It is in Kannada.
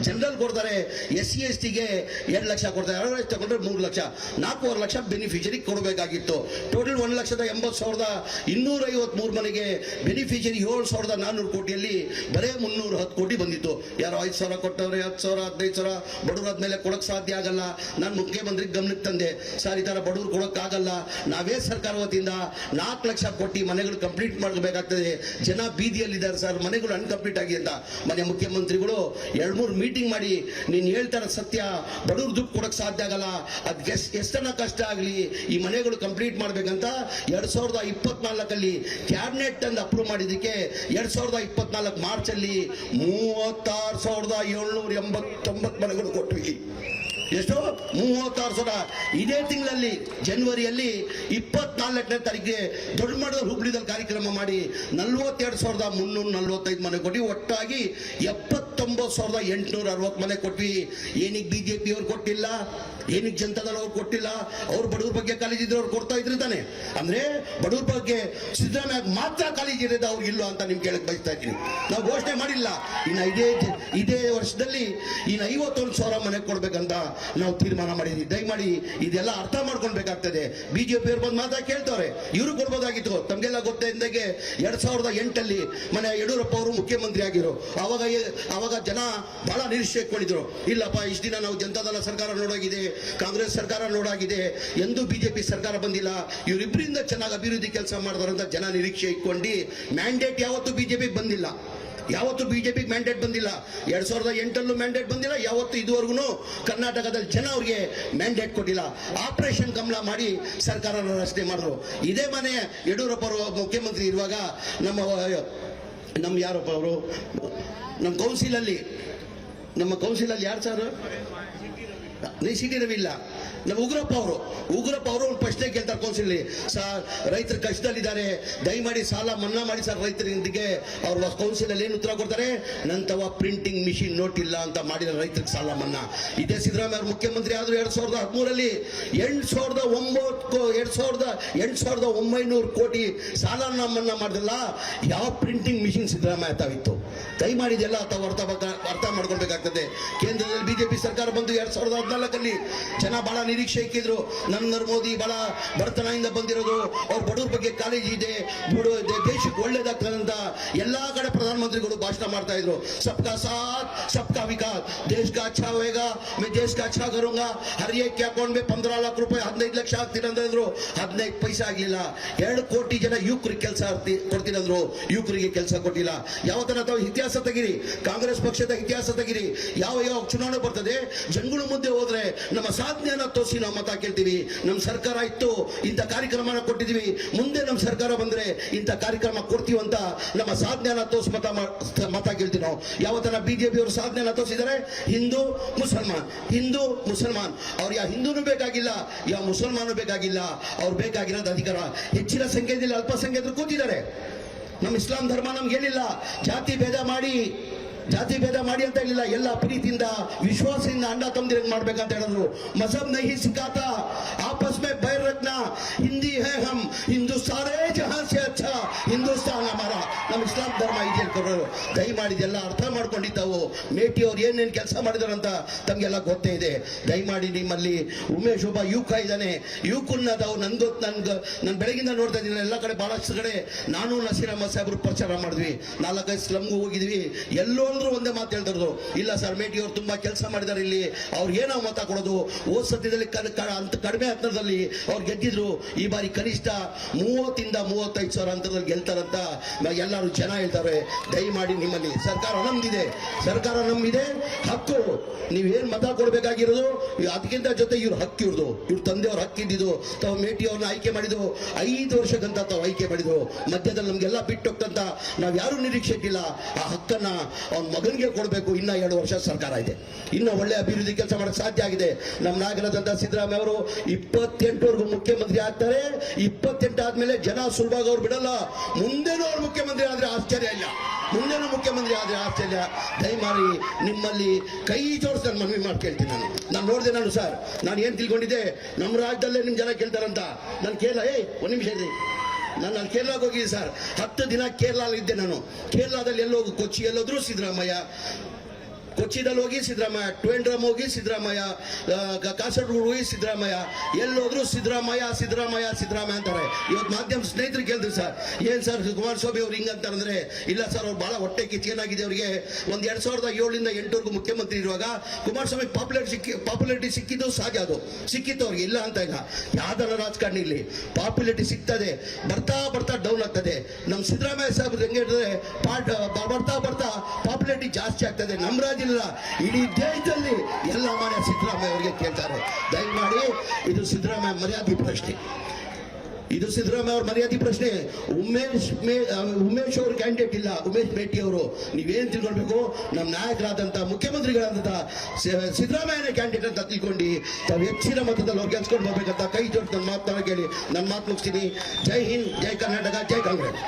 ಜನರಲ್ ಕೊಡ್ತಾರೆ, SC STಗೆ 2 ಲಕ್ಷ ಕೊಡ್ತಾರೆ, ಅವರೇಜ್ ತಗೊಂಡ್ರೆ 3 ಲಕ್ಷ, 4.5 ಲಕ್ಷ ಬೆನಿಫಿಷರಿ ಕೊಡಬೇಕಾಗಿತ್ತು. ಟೋಟಲ್ 1,80,253 ಮನೆಗೆ ಬೆನಿಫಿಷರಿ 7,400 ಕೋಟಿಯಲ್ಲಿ ಬರೇ 310 ಕೋಟಿ ಬಂದಿತ್ತು. ಯಾರೋ 5,000 ಕೊಟ್ಟವ್ರೆ, 10,000 15,000 ಬಡವ್ರ ಆದ್ಮೇಲೆ ಕೊಡಕ್ ಸಾಧ್ಯ ಆಗಲ್ಲ. ನಾನು ಮುಖ್ಯಮಂತ್ರಿ ಗಮನಕ್ಕೆ ತಂದೆ, ಸರ್ ಈ ತರ ಬಡವ್ರು ಕೊಡಕ್ ಆಗಲ್ಲ, ನಾವೇ ಸರ್ಕಾರ ವತಿಯಿಂದ 4 ಲಕ್ಷ ಕೊಟ್ಟು ಮನೆಗಳು ಕಂಪ್ಲೀಟ್ ಮಾಡಬೇಕಾಗ್ತದೆ, ಜನ ಬೀದಿಯಲ್ಲಿದ್ದಾರೆ ಸರ್, ಮನೆಗಳು ಅನ್ಕಂಪ್ಲೀಟ್ ಆಗಿ ಅಂತ. ಮನೆ ಮುಖ್ಯಮಂತ್ರಿಗಳು 2-3 ಮೀಟಿಂಗ್ ಮಾಡಿ ನೀನ್ ಹೇಳ್ತಾರ ಸತ್ಯ, ಬಡವ್ರ ದುಡ್ಡು ಕೊಡಕ್ ಸಾಧ್ಯ ಆಗಲ್ಲ, ಅದ್ ಎಷ್ಟನ್ನ ಕಷ್ಟ ಆಗ್ಲಿ ಈ ಮನೆಗಳು ಕಂಪ್ಲೀಟ್ ಮಾಡ್ಬೇಕಂತ 2024 ಕ್ಯಾಬಿನೆಟ್ ಅಂದ್ ಅಪ್ರೂವ್ ಮಾಡಿದಕ್ಕೆ 2024 ಮಾರ್ಚ್ ಅಲ್ಲಿ 36,789 ಮನೆಗಳು ಕೊಟ್ವಿ. ಎಷ್ಟು? 36,000. ಇದೇ ತಿಂಗಳಲ್ಲಿ ಜನವರಿಯಲ್ಲಿ 24ನೇ ತಾರೀಕಿಗೆ ದೊಡ್ಡ ಮಟ್ಟದ ಹುಬ್ಳಿದಲ್ಲಿ ಕಾರ್ಯಕ್ರಮ ಮಾಡಿ 42,345 ಮನೆ ಕೊಟ್ವಿ. ಒಟ್ಟಾಗಿ 79,860 ಮನೆ ಕೊಟ್ವಿ. ಏನಿಗೆ BJP ಅವ್ರು ಕೊಟ್ಟಿಲ್ಲ, ಏನಿಗೆ ಜನತಾದಳ ಅವ್ರು ಕೊಟ್ಟಿಲ್ಲ? ಅವ್ರು ಬಡವ್ರ ಬಗ್ಗೆ ಕಾಲೇಜ್ ಇದ್ರೆ ಅವ್ರು ಕೊಡ್ತಾ ಇದ್ರು ತಾನೆ. ಅಂದ್ರೆ ಬಡವ್ರ ಬಗ್ಗೆ ಸಿದ್ದರಾಮಯ್ಯ ಮಾತ್ರ ಕಾಲೇಜ್ ಇರೋದು ಅವ್ರು ಇಲ್ಲ ಅಂತ ನಿಮ್ಗೆ ಕೇಳಕ್ ಬಯಸ್ತಾ ಇದ್ದೀನಿ. ನಾವು ಘೋಷಣೆ ಮಾಡಿಲ್ಲ, ಇನ್ನು ಇದೇ ವರ್ಷದಲ್ಲಿ ಇನ್ನು 51,000 ಮನೆ ಕೊಡ್ಬೇಕಂತ ನಾವು ತೀರ್ಮಾನ ಮಾಡಿದ್ವಿ. ದಯಮಾಡಿ ಇದೆಲ್ಲ ಅರ್ಥ ಮಾಡ್ಕೊಳ್ಬೇಕಾಗ್ತದೆ. BJP ಅವ್ರು ಬಂದು ಮಾತ್ರ ಕೇಳ್ತವ್ರೆ, ಇವರು ಕೊಡ್ಬೋದಾಗಿತ್ತು. ತಮ್ಗೆಲ್ಲ ಗೊತ್ತಿದ್ದಂಗೆ 2008 ಮನೆ ಯಡಿಯೂರಪ್ಪ ಅವರು ಮುಖ್ಯಮಂತ್ರಿ ಆಗಿರೋ ಅವಾಗ ಜನ ಬಹಳ ನಿರೀಕ್ಷೆ ಇಟ್ಕೊಂಡಿದ್ರು. ಇಲ್ಲಪ್ಪ ಇಷ್ಟು ದಿನ ನಾವು ಜನತಾದಳ ಸರ್ಕಾರ ನೋಡಾಗಿದೆ, ಕಾಂಗ್ರೆಸ್ ಸರ್ಕಾರ ನೋಡಾಗಿದೆ, ಎಂದೂ BJP ಸರ್ಕಾರ ಬಂದಿಲ್ಲ, ಇವರಿಬ್ಬರಿಂದ ಚೆನ್ನಾಗಿ ಅಭಿವೃದ್ಧಿ ಕೆಲಸ ಮಾಡ್ತಾರಂತ ಜನ ನಿರೀಕ್ಷೆ ಇಟ್ಕೊಂಡು ಮ್ಯಾಂಡೇಟ್ ಯಾವತ್ತೂ BJP ಬಂದಿಲ್ಲ, ಯಾವತ್ತು BJP ಮ್ಯಾಂಡೇಟ್ ಬಂದಿಲ್ಲ. 2008 ಮ್ಯಾಂಡೇಟ್ ಬಂದಿಲ್ಲ, ಯಾವತ್ತು ಇದುವರೆಗೂ ಕರ್ನಾಟಕದಲ್ಲಿ ಜನ ಅವ್ರಿಗೆ ಮ್ಯಾಂಡೇಟ್ ಕೊಟ್ಟಿಲ್ಲ. ಆಪರೇಷನ್ ಕಮಲ ಮಾಡಿ ಸರ್ಕಾರ ರಚನೆ ಮಾಡಿದ್ರು. ಇದೇ ಮನೆ ಯಡಿಯೂರಪ್ಪ ಅವರು ಮುಖ್ಯಮಂತ್ರಿ ಇರುವಾಗ ನಮ್ಮ ಯಾರಪ್ಪ ಅವರು ನಮ್ಮ ಕೌನ್ಸಿಲಲ್ಲಿ ಯಾರು ಸರ್? CT ರವಿ ಇಲ್ಲ, ನಮ್ಮ ಉಗ್ರಪ್ಪ ಅವರು ಪ್ರಶ್ನೆ ಕೇಳ್ತಾರೆ ಕೌನ್ಸಿಲ್, ಸರ್ ರೈತರು ಕಷ್ಟದಲ್ಲಿದ್ದಾರೆ, ದಯಮಾಡಿ ಸಾಲ ಮನ್ನಾ ಮಾಡಿ ಸರ್ ರೈತರಿಗೆ. ಅವ್ರ ಕೌನ್ಸಿಲ್ ಅಲ್ಲಿ ಏನು ಉತ್ತರ ಕೊಡ್ತಾರೆ? ನಂತವ ಪ್ರಿಂಟಿಂಗ್ ಮಿಷಿನ್ ನೋಟ್ ಇಲ್ಲ ಅಂತ ಮಾಡಿದ ರೈತರಿಗೆ ಸಾಲ ಮನ್ನಾ. ಇದೇ ಸಿದ್ದರಾಮಯ್ಯ ಅವರು ಮುಖ್ಯಮಂತ್ರಿ ಆದ್ರು 2013 8,900 ಕೋಟಿ ಸಾಲ ಮನ್ನಾ ಮಾಡಿದ್ರಲ್ಲ, ಯಾವ ಪ್ರಿಂಟಿಂಗ್ ಮಿಷಿನ್ ಸಿದ್ದರಾಮಯ್ಯ ತಾವಿತ್ತು? ದಯಮಾಡಿ ಇದೆಲ್ಲ ಅರ್ಥ ಮಾಡ್ಕೊಳ್ಬೇಕಾಗ್ತದೆ. ಕೇಂದ್ರದಲ್ಲಿ BJP ಸರ್ಕಾರ ಬಂದು 2014 ಜನ ಬಹಳ ನಿರೀಕ್ಷೆ ಇಕ್ಕಿದ್ರು. ನರೇಂದ್ರ ಮೋದಿ ಬಹಳ ಬಡತನದಿಂದ ಬಂದಿರೋದು, ಅವ್ರ ಬಡವ್ರ ಬಗ್ಗೆ ಕಾಳಜಿ ಇದೆ, ದೇಶಕ್ಕೆ ಒಳ್ಳೇದಾಗ್ತದಂತ ಎಲ್ಲಾ ಕಡೆ ಪ್ರಧಾನಮಂತ್ರಿಗಳು ಭಾಷಣ ಮಾಡ್ತಾ ಇದ್ರು. ಸಬ್ಕಾ ಸಾಥ್ ಸಬ್ಕಾ ವಿಕಾಸ್, ದೇಶ ಕಾ ಅಚ್ಚಾ ಹೋಗಾ ಮೈ ದೇಶ ಕಾ ಅಚ್ಚಾ ಕरूंगा, ಹರ್ ಏಕ್ ಅಕೌಂಟ್ ಮೇ 15 ಲಕ್ಷ ರೂಪಾಯಿ 15 ಲಕ್ಷ ಆಗ್ತೀನಿ ಅಂದ್ರು. 15 ಪೈಸೆ ಆಗ್ಲಿಲ್ಲ. 2 ಕೋಟಿ ಜನ ಯುವಕರಿಗೆ ಕೆಲಸ ಕೊಡ್ತೀನಿ ಅಂದ್ರು, ಯುವಕರಿಗೆ ಕೆಲಸ ಕೊಟ್ಟಿಲ್ಲ. ಯಾವತ್ತನ ತಾವು ಇತಿಹಾಸ ತೆಗಿರಿ, ಕಾಂಗ್ರೆಸ್ ಪಕ್ಷದ ಇತಿಹಾಸ ತೆಗಿರಿ, ಯಾವ ಚುನಾವಣೆ ಬರ್ತದೆ, ಜನಗಳ ಮುಂದೆ ಹೋದ್ರೆ ನಮ್ಮ ಸಾಧನೆಯನ್ನ ತೋರಿಸಿ ನಾವು ಮತ ಕೇಳ್ತೀವಿ. ನಮ್ಮ ಸರ್ಕಾರ ಇತ್ತು, ಇಂಥ ಕಾರ್ಯಕ್ರಮನ ಕೊಟ್ಟಿದೀವಿ, ಮುಂದೆ ನಮ್ಮ ಸರ್ಕಾರ ಬಂದ್ರೆ ಇಂಥ ಕಾರ್ಯಕ್ರಮ ಕೊಡ್ತೀವಿ ಅಂತ ನಮ್ಮ ಸಾಧನೆಯನ್ನ ತೋರಿಸಿ ಮತ ಕೇಳ್ತೀವಿ ನಾವು. ಯಾವತ್ತನ BJP ಅವರು ಸಾಧನೆಯನ್ನ ತೋರಿಸಿದರೆ ಹಿಂದೂ ಮುಸಲ್ಮಾನ್ ಅವ್ರು ಯಾವ ಹಿಂದೂನು ಬೇಕಾಗಿಲ್ಲ, ಯಾವ ಮುಸಲ್ಮಾನು ಬೇಕಾಗಿಲ್ಲ, ಅವ್ರು ಬೇಕಾಗಿರೋದು ಅಧಿಕಾರ. ಹೆಚ್ಚಿನ ಸಂಖ್ಯೆಯಲ್ಲಿ ಅಲ್ಪಸಂಖ್ಯಾತರು ಕೂತಿದ್ದಾರೆ. ನಮ್ಮ ಇಸ್ಲಾಂ ಧರ್ಮ ನಮ್ಗೆ ಹೇಳಿಲ್ಲ ಜಾತಿ ಭೇದ ಮಾಡಿ ಅಂತ ಹೇಳಿಲ್ಲ. ಎಲ್ಲ ಪ್ರೀತಿಯಿಂದ ವಿಶ್ವಾಸದಿಂದ ಅಂಡ ತಮ್ಮದಿರಂಗ್ ಮಾಡ್ಬೇಕಂತ ಹೇಳಿದ್ರು. ಮಜಹಬ್ ನಹಿ ಸಿಖಾತ ಆಪಸ್ ಮೇ ಬೈರ್ ರಖ್ನಾ, ಹಿಂದಿ ಹೈ ಹಮ್ ಹಿಂದೂಸ್ತಾನ್ ಹೈ ಜಹಾನ್ ಸೆ ಅಚ್ಚಾ ಹಿಂದೂಸ್ತಾನ್ ಹಮಾರ. ನಮ್ಮ ಇಸ್ಲಾಂ ಧರ್ಮ ಇದೆ ಹೇಳ್ಕೊಡೋರು. ದಯಮಾಡಿ ಇದೆಲ್ಲ ಅರ್ಥ ಮಾಡ್ಕೊಂಡಿದ್ದಾವು. ಮೇಟಿ ಅವ್ರು ಏನೇನು ಕೆಲಸ ಮಾಡಿದಾರಂತ ತಮ್ಗೆಲ್ಲ ಗೊತ್ತೇ ಇದೆ. ದಯಮಾಡಿ ನಿಮ್ಮಲ್ಲಿ ಉಮೇಶ್ ಒಬ್ಬ ಯುವಕ ಇದ್ದಾನೆ, ಯುವಕನ್ನ ನಾವು ನಾನು ಬೆಳಗಿಂದ ನೋಡ್ತಾ ಇದ್ದೀನಿ. ಎಲ್ಲ ಕಡೆ ಬಹಳಷ್ಟು ಕಡೆ ನಾನು ನಸೀರ್ ಅಹಮದ್ ಸಾಹೇಬ್ರು ಪ್ರಚಾರ ಮಾಡಿದ್ವಿ, 4-5 ಸ್ಲಮ್ಗೂ ಹೋಗಿದ್ವಿ. ಎಲ್ಲೋ ಒಂದೇ ಮಾತು ಹೇಳ್ತಿರೋದು, ಇಲ್ಲ ಸರ್ ಮೇಟಿ ಅವರು ತುಂಬಾ ಕೆಲಸ ಮಾಡಿದ್ದಾರೆ, ಇಲ್ಲಿ ಅವ್ರಿಗೆ ಏನೋ ಮತ ಕೊಡೋದು. ಹೋದ ಸದ್ಯದಲ್ಲಿ ಕಡಿಮೆ ಅಂತರದಲ್ಲಿ ಅವ್ರು ಗೆದ್ದಿದ್ರು, ಈ ಬಾರಿ ಕನಿಷ್ಠ 30,000-35,000 ಅಂತರದಲ್ಲಿ ಗೆಲ್ತಾರಂತ ಎಲ್ಲರೂ ಜನ ಹೇಳ್ತಾರೆ. ದಯಮಾಡಿ ನಿಮ್ಮಲ್ಲಿ ಸರ್ಕಾರ ನಮ್ದಿದೆ, ಹಕ್ಕು. ನೀವೇನ್ ಮತ ಕೊಡ್ಬೇಕಾಗಿರೋದು ಅದಕ್ಕಿಂತ ಜೊತೆ ಇವ್ರ ಹಕ್ಕು, ಇವ್ರ ತಂದೆಯವ್ರ ಹಕ್ಕಿದ್ದು. ತಾವು ಮೇಟಿ ಅವ್ರನ್ನ ಆಯ್ಕೆ ಮಾಡಿದ್ದು 5 ವರ್ಷಕ್ಕಂತ ತಾವು ಆಯ್ಕೆ ಮಾಡಿದ್ರು. ಮಧ್ಯದಲ್ಲಿ ನಮ್ಗೆಲ್ಲ ಬಿಟ್ಟು ಹೋಗ್ತಂತ ನಾವ್ ಯಾರು ನಿರೀಕ್ಷೆ ಇಟ್ಟಿಲ್ಲ. ಆ ಹಕ್ಕನ್ನ ಅವ್ನ ಮಗನಿಗೆ ಕೊಡಬೇಕು. ಇನ್ನ 2 ವರ್ಷ ಸರ್ಕಾರ ಇದೆ, ಇನ್ನು ಒಳ್ಳೆ ಅಭಿವೃದ್ಧಿ ಕೆಲಸ ಮಾಡಕ್ ಸಾಧ್ಯ ಆಗಿದೆ. ನಮ್ಮ ನಾಯಕರಾದಂತ ಸಿದ್ದರಾಮಯ್ಯ ಅವರು 28ವರೆಗೂ ಮುಖ್ಯಮಂತ್ರಿ ಆಗ್ತಾರೆ. 28 ಆದ್ಮೇಲೆ ಜನ ಸುಲಭವಾಗಿ ಅವ್ರು ಬಿಡಲ್ಲ. ಮುಂದೇನೂ ಅವ್ರು ಮುಖ್ಯಮಂತ್ರಿ ಆದ್ರೆ ಆಶ್ಚರ್ಯ ಇಲ್ಲ, ದಯಮಾಡಿ ನಿಮ್ಮಲ್ಲಿ ಕೈ ಜೋಡಿಸಿ ನಾನು ಮನವಿ ಮಾಡಿ ಕೇಳ್ತೀನಿ. ನಾನು ನೋಡಿದೆ, ಸರ್ ನಾನು ಏನ್ ತಿಳ್ಕೊಂಡಿದ್ದೆ, ನಮ್ಮ ರಾಜ್ಯದಲ್ಲೇ ನಿಮ್ ಜನ ಕೇಳ್ತಾರಂತ. ನಾನು ಕೇಳ ಒಂದ್ ನಿಮಿಷ ಇರಿ, ನಾನು ಅಲ್ಲಿ ಕೇರಳಕ್ಕೆ ಹೋಗಿದ್ದೆ ಸರ್. 10 ದಿನ ಕೇರಳ ಇದ್ದೆ ನಾನು. ಕೇರಳದಲ್ಲಿ ಎಲ್ಲೋಗಿ ಕೊಚ್ಚಿ ಎಲ್ಲೋದ್ರು ಸಿದ್ದರಾಮಯ್ಯ, ಕೊಚ್ಚಿದಲ್ಲಿ ಹೋಗಿ ಸಿದ್ದರಾಮಯ್ಯ, ಟ್ವೆಂಡ್ರಮ್ ಹೋಗಿ ಸಿದ್ದರಾಮಯ್ಯ, ಕಾಸರಗೋಡು ಹೋಗಿ ಸಿದ್ದರಾಮಯ್ಯ, ಎಲ್ಲೋದ್ರು ಸಿದ್ದರಾಮಯ್ಯ ಸಿದ್ದರಾಮಯ್ಯ ಸಿದ್ದರಾಮಯ್ಯ ಅಂತಾರೆ. ಇವತ್ತು ಮಾಧ್ಯಮ ಸ್ನೇಹಿತರು ಕೇಳಿದ್ರು ಸರ್, ಏನ್ ಸರ್ ಕುಮಾರಸ್ವಾಮಿ ಅವ್ರು ಹಿಂಗಂತಾರಂದ್ರೆ, ಇಲ್ಲ ಸರ್ ಅವ್ರು ಬಹಳ ಹೊಟ್ಟೆ ಕಿಚ್ಚೇನಾಗಿದೆ ಅವರಿಗೆ. ಒಂದು 2007ರಿಂದ 2008 ಮುಖ್ಯಮಂತ್ರಿ ಇರುವಾಗ ಕುಮಾರಸ್ವಾಮಿ ಪಾಪ್ಯುಲಾರಿಟಿ ಸಿಕ್ಕಿದ್ದು ಸಹಜ, ಅದು ಸಿಕ್ಕಿತ್ತು ಅವ್ರಿಗೆ, ಇಲ್ಲ ಅಂತ ಇಲ್ಲ. ಯಾವ್ದಾರ ರಾಜಕಾರಣಿ ಇಲ್ಲಿ ಪಾಪ್ಯುಲಾರಿಟಿ ಸಿಗ್ತದೆ, ಬರ್ತಾ ಬರ್ತಾ ಡೌನ್ ಆಗ್ತದೆ. ನಮ್ಮ ಸಿದ್ದರಾಮಯ್ಯ ಸಾಹೇಬ್ ಹೆಂಗೆ ಹೇಳಿದ್ರೆ ಬರ್ತಾ ಬರ್ತಾ ಪಾಪ್ಯುಲಾರಿಟಿ ಜಾಸ್ತಿ ಆಗ್ತದೆ. ನಮ್ಮ ರಾಜ್ಯ ಇಲ್ಲ, ಇಡೀ ದೇಶದಲ್ಲಿ ಎಲ್ಲ ಮಾನ್ಯ ಸಿದ್ದರಾಮಯ್ಯ ಅವರಿಗೆ ಕೇಳ್ತಾರೆ. ದಯಮಾಡಿ ಇದು ಸಿದ್ದರಾಮಯ್ಯ ಮರ್ಯಾದೆ ಪ್ರಶ್ನೆ, ಇದು ಸಿದ್ದರಾಮಯ್ಯ ಅವ್ರ ಮರ್ಯಾದೆ ಪ್ರಶ್ನೆ. ಉಮೇಶ್ ಅವರು ಕ್ಯಾಂಡಿಡೇಟ್ ಇಲ್ಲ, ಉಮೇಶ್ ಭೇಟಿ ಅವರು. ನೀವೇನ್ ತಿಳ್ಕೊಳ್ಬೇಕು, ನಮ್ಮ ನಾಯಕರಾದಂತಹ ಮುಖ್ಯಮಂತ್ರಿಗಳಾದಂತ ಸಿದ್ದರಾಮಯ್ಯನೇ ಕ್ಯಾಂಡಿಡೇಟ್ ಅಂತ ತಿಳ್ಕೊಂಡು ತಾವು ಹೆಚ್ಚಿನ ಮತದಲ್ಲಿ ಅವ್ರು ಗೆಲ್ಸ್ಕೊಂಡು ಬರ್ಬೇಕಂತ ಕೈ ಜೋಡಿಸಿ ನನ್ನ ಮಾತನ್ನ ಕೇಳಿ ನನ್ನ ಮಾತು ಮುಗಿಸ್ತೀನಿ. ಜೈ ಹಿಂದ್, ಜೈ ಕರ್ನಾಟಕ, ಜೈ ಕಾಂಗ್ರೆಸ್.